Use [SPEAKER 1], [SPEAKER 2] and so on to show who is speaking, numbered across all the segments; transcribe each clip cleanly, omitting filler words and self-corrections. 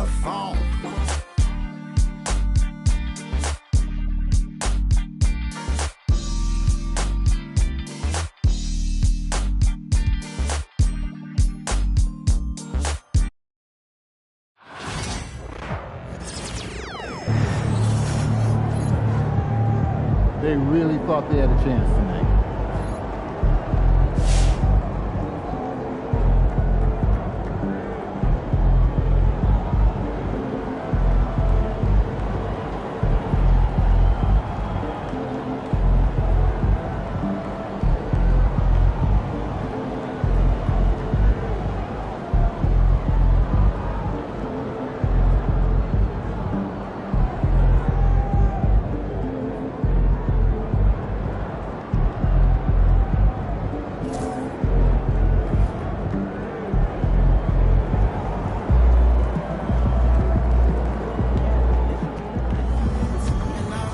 [SPEAKER 1] the phone.
[SPEAKER 2] They really thought they had a chance tonight.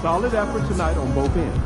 [SPEAKER 3] Solid effort tonight on both ends.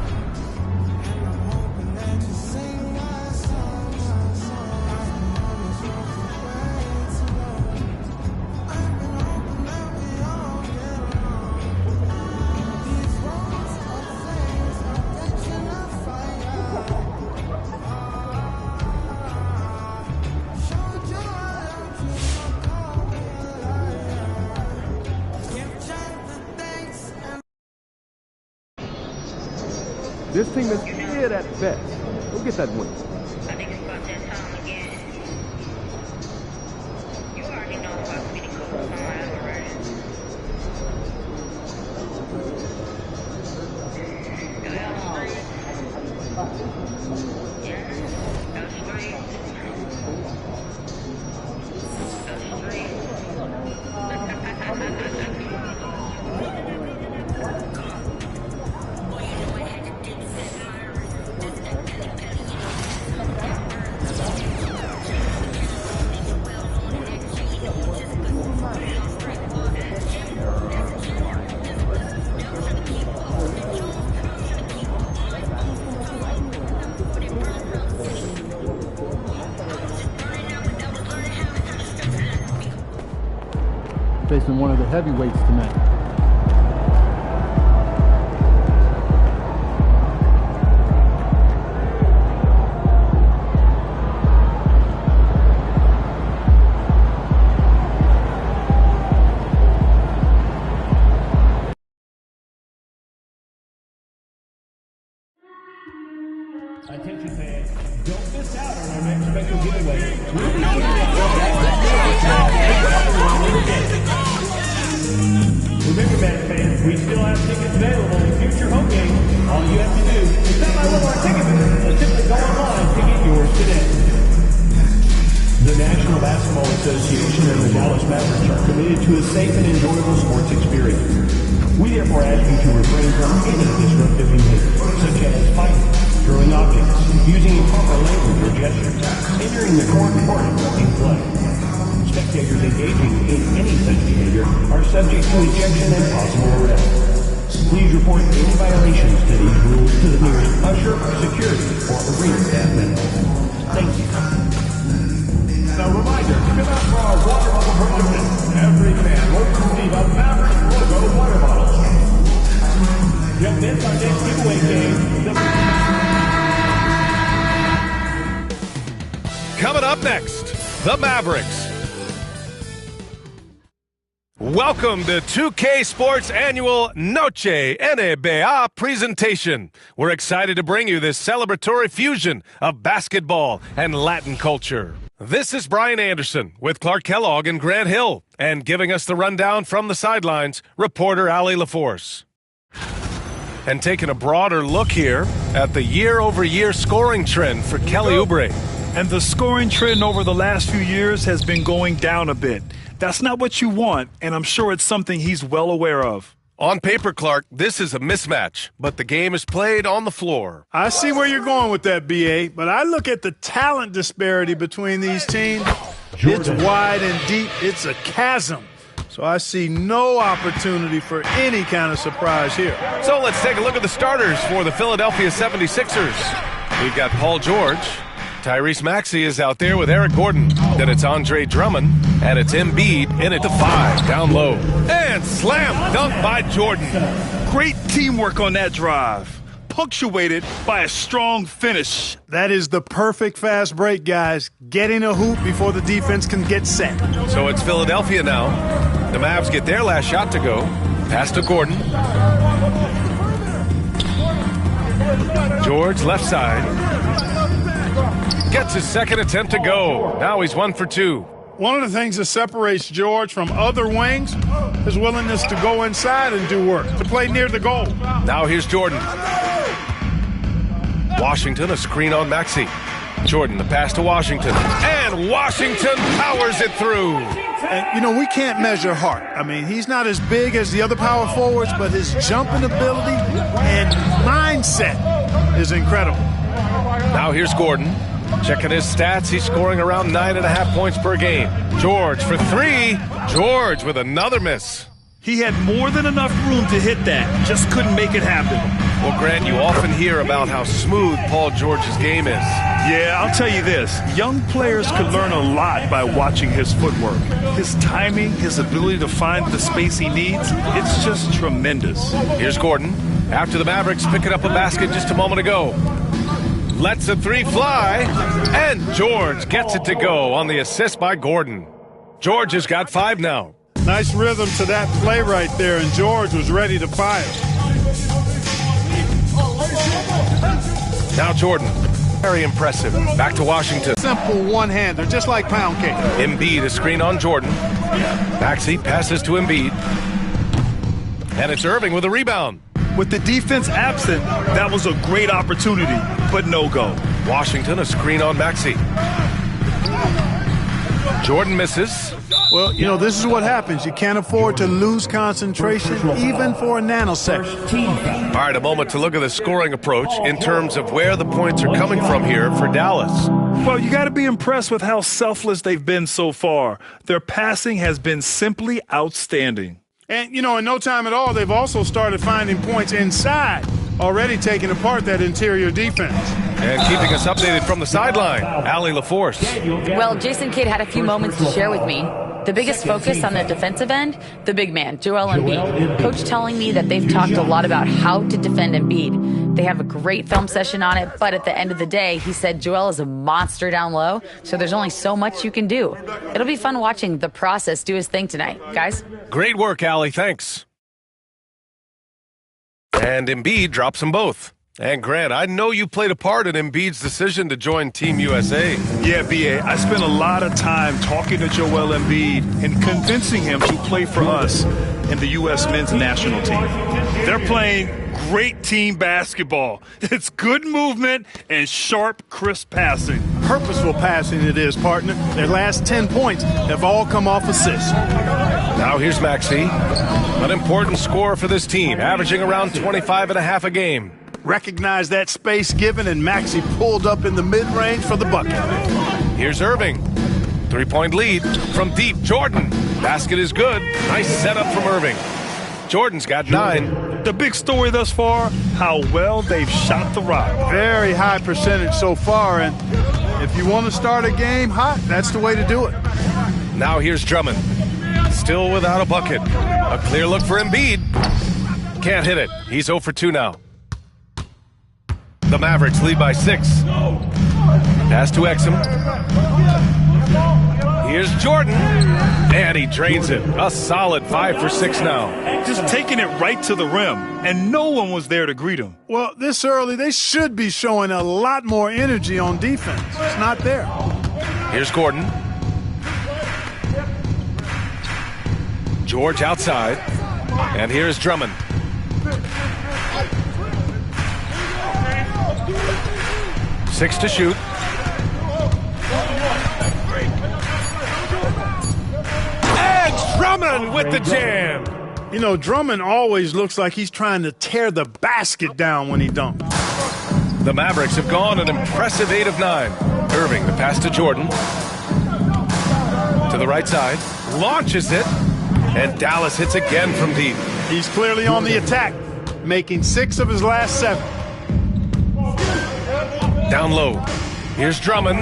[SPEAKER 3] This team is good at best. We'll get that win.
[SPEAKER 4] I think it's about that time again. You already know about me to go somewhere already.
[SPEAKER 2] Facing one of the heavyweights tonight.
[SPEAKER 5] Attention fans, don't miss out on our next special giveaway. Remember, Mets fans, we still have tickets available in future home games. All you have to do is stop by one of our ticket booths or simply go online to get yours today. The National Basketball Association and the Dallas Mavericks are committed to a safe and enjoyable sports experience. We therefore ask you to refrain from any disruptive behavior, such as fighting, throwing objects, using improper language or gestures, entering the court or interrupting play. Spectators engaging in any such behavior are subject to ejection and possible arrest. Please report any violations to these rules to the nearest usher, security, or arena staff member. Thank you.
[SPEAKER 6] Now, reminder, to come out for our water bottle purchase, every fan will receive a Maverick logo water bottle. Don't miss our next giveaway game.
[SPEAKER 7] Coming up next, the Mavericks. Welcome to 2K Sports Annual Noche NBA presentation. We're excited to bring you this celebratory fusion of basketball and Latin culture. This is Brian Anderson with Clark Kellogg and Grant Hill, and giving us the rundown from the sidelines, reporter Allie LaForce. And taking a broader look here at the year-over-year scoring trend for Kelly Oubre.
[SPEAKER 8] And the scoring trend over the last few years has been going down a bit. That's not what you want, and I'm sure it's something he's well aware of.
[SPEAKER 7] On paper, Clark, this is a mismatch, but the game is played on the floor.
[SPEAKER 9] I see where you're going with that, B.A., but I look at the talent disparity between these teams. It's wide and deep. It's a chasm. So I see no opportunity for any kind of surprise here.
[SPEAKER 7] So let's take a look at the starters for the Philadelphia 76ers. We've got Paul George, Tyrese Maxey is out there with Eric Gordon. Then it's Andre Drummond, and it's Embiid in at the 5, down low. And slam dunk by Jordan.
[SPEAKER 8] Great teamwork on that drive, punctuated by a strong finish.
[SPEAKER 9] That is the perfect fast break, guys. Getting a hoop before the defense can get set.
[SPEAKER 7] So it's Philadelphia now. The Mavs get their last shot to go. Pass to Gordon. George, left side. Gets his second attempt to go. Now he's 1 for 2.
[SPEAKER 9] One of the things that separates George from other wings is willingness to go inside and do work, to play near the goal.
[SPEAKER 7] Now here's Jordan. Washington, a screen on Maxey. Jordan, the pass to Washington. And Washington powers it through.
[SPEAKER 9] And, you know, we can't measure Hart. I mean, he's not as big as the other power forwards, but his jumping ability and mindset is incredible.
[SPEAKER 7] Now here's Gordon. Checking his stats, he's scoring around 9.5 points per game. George for 3. George with another miss.
[SPEAKER 8] He had more than enough room to hit that, just couldn't make it happen.
[SPEAKER 7] Well, Grant, you often hear about how smooth Paul George's game is.
[SPEAKER 8] Yeah, I'll tell you this. Young players could learn a lot by watching his footwork. His timing, his ability to find the space he needs, it's just tremendous.
[SPEAKER 7] Here's Gordon. After the Mavericks picking up a basket just a moment ago. Lets a 3 fly, and George gets it to go on the assist by Gordon. George has got 5 now.
[SPEAKER 9] Nice rhythm to that play right there, and George was ready to fire.
[SPEAKER 7] Now Jordan. Very impressive. Back to Washington.
[SPEAKER 9] Simple one-hander, just like pound cake.
[SPEAKER 7] Embiid, a screen on Jordan. Maxey passes to Embiid. And it's Irving with a rebound.
[SPEAKER 8] With the defense absent, that was a great opportunity, but no go.
[SPEAKER 7] Washington, a screen on Maxey. Jordan misses.
[SPEAKER 9] Well, you know, this is what happens. You can't afford to lose concentration, even for a nanosecond.
[SPEAKER 7] All right, a moment to look at the scoring approach in terms of where the points are coming from here for Dallas.
[SPEAKER 8] Well, you got to be impressed with how selfless they've been so far. Their passing has been simply outstanding.
[SPEAKER 9] And, you know, in no time at all, they've also started finding points inside, already taking apart that interior defense.
[SPEAKER 7] And keeping us updated from the sideline, Allie LaForce.
[SPEAKER 1] Well, Jason Kidd had a few moments to share with me. The biggest focus on the defensive end, the big man, Joel Embiid. Coach telling me that they've talked a lot about how to defend Embiid. They have a great film session on it, but at the end of the day, he said Joel is a monster down low, so there's only so much you can do. It'll be fun watching the process do his thing tonight, guys.
[SPEAKER 7] Great work, Allie. Thanks. And Embiid drops them both. And Grant, I know you played a part in Embiid's decision to join Team USA.
[SPEAKER 8] Yeah, B.A., I spent a lot of time talking to Joel Embiid and convincing him to play for us in the U.S. men's national team. They're playing great team basketball. It's good movement and sharp, crisp passing.
[SPEAKER 9] Purposeful passing it is, partner. Their last 10 points have all come off assists.
[SPEAKER 7] Now here's Maxey, an important scorer for this team, averaging around 25.5 a game.
[SPEAKER 9] Recognize that space given, and Maxey pulled up in the mid-range for the bucket.
[SPEAKER 7] Here's Irving. 3-point lead from deep. Jordan. Basket is good. Nice setup from Irving. Jordan's got 9.
[SPEAKER 8] The big story thus far, how well they've shot the rock.
[SPEAKER 9] Very high percentage so far, and if you want to start a game hot, that's the way to do it.
[SPEAKER 7] Now here's Drummond. Still without a bucket. A clear look for Embiid. Can't hit it. He's 0 for 2 now. The Mavericks lead by 6. Pass to Exum. Here's Jordan. And he drains it. A solid 5 for 6 now.
[SPEAKER 8] Just taking it right to the rim, and no one was there to greet him.
[SPEAKER 9] Well, this early, they should be showing a lot more energy on defense. It's not there.
[SPEAKER 7] Here's Gordon. George outside. And here's Drummond. Six to shoot. And Drummond with the jam.
[SPEAKER 9] You know, Drummond always looks like he's trying to tear the basket down when he dunks.
[SPEAKER 7] The Mavericks have gone an impressive 8 of 9. Irving, the pass to Jordan. To the right side. Launches it. And Dallas hits again from deep.
[SPEAKER 9] He's clearly on the attack, making 6 of his last 7.
[SPEAKER 7] Down low. Here's Drummond.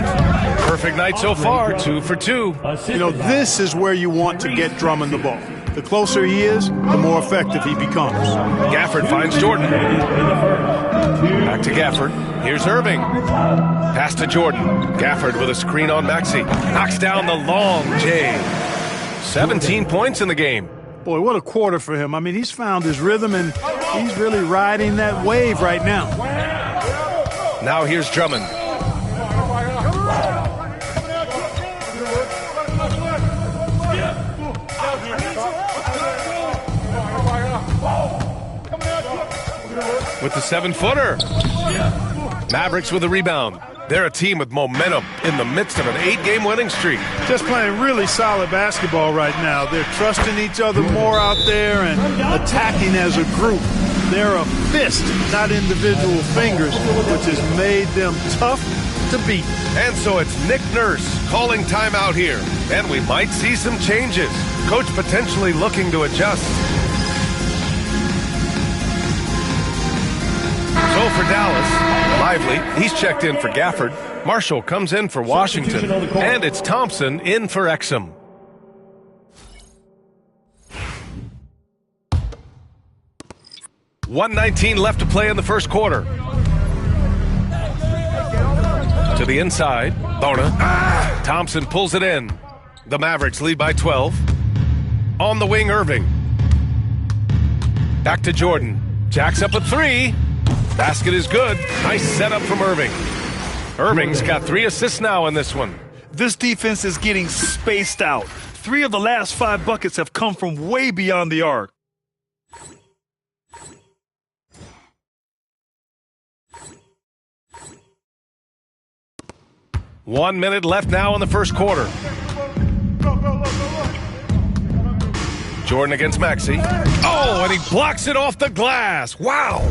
[SPEAKER 7] Perfect night so far, 2 for 2.
[SPEAKER 9] You know, this is where you want to get Drummond the ball. The closer he is, the more effective he becomes.
[SPEAKER 7] Gafford finds Jordan. Back to Gafford. Here's Irving. Pass to Jordan. Gafford with a screen on Maxey. Knocks down the long J. 17 points in the game.
[SPEAKER 9] Boy, what a quarter for him. I mean, he's found his rhythm, and he's really riding that wave right now.
[SPEAKER 7] Now here's Drummond. With the 7-footer. Mavericks with a rebound. They're a team with momentum in the midst of an 8-game winning streak.
[SPEAKER 9] Just playing really solid basketball right now. They're trusting each other more out there and attacking as a group. They're a fist, not individual fingers, which has made them tough to beat.
[SPEAKER 7] And so it's Nick Nurse calling timeout here. And we might see some changes. Coach potentially looking to adjust. So for Dallas, Lively, he's checked in for Gafford. Marshall comes in for Washington. And it's Thompson in for Exum. .119 left to play in the first quarter. To the inside, Bona. Thompson pulls it in. The Mavericks lead by 12. On the wing, Irving. Back to Jordan. Jacks up a 3. Basket is good. Nice setup from Irving. Irving's got 3 assists now in this one.
[SPEAKER 8] This defense is getting spaced out. 3 of the last 5 buckets have come from way beyond the arc.
[SPEAKER 7] One minute left now in the first quarter. Jordan against Maxey. Oh, and he blocks it off the glass. Wow.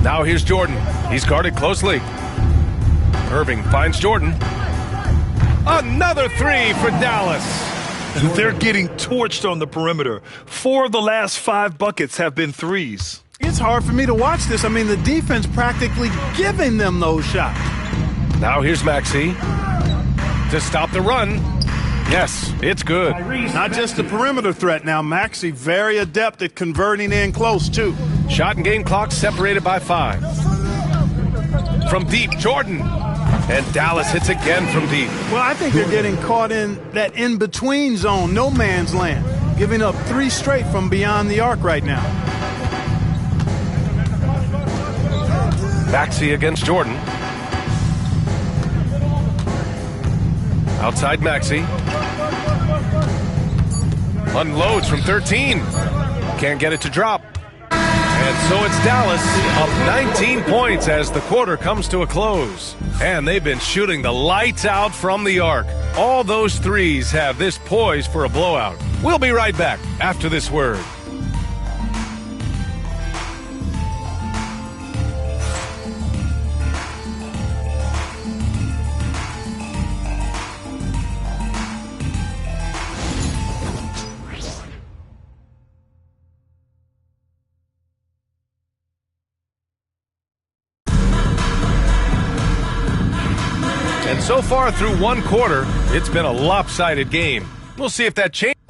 [SPEAKER 7] Now here's Jordan. He's guarded closely. Irving finds Jordan. Another 3 for Dallas.
[SPEAKER 8] They're getting torched on the perimeter. 4 of the last 5 buckets have been threes.
[SPEAKER 9] It's hard for me to watch this. I mean, the defense practically giving them those shots.
[SPEAKER 7] Now here's Maxey to stop the run. Yes, it's good.
[SPEAKER 9] Not just the perimeter threat now. Maxey very adept at converting in close, too.
[SPEAKER 7] Shot and game clock separated by 5. From deep, Jordan. And Dallas hits again from deep.
[SPEAKER 9] Well, I think they're getting caught in that in-between zone, no man's land, giving up 3 straight from beyond the arc right now.
[SPEAKER 7] Maxey against Jordan. Outside Maxey. Unloads from 13. Can't get it to drop. And so it's Dallas up 19 points as the quarter comes to a close. And they've been shooting the lights out from the arc. All those threes have this poised for a blowout. We'll be right back after this word. So far through one quarter, it's been a lopsided game. We'll see if that changes.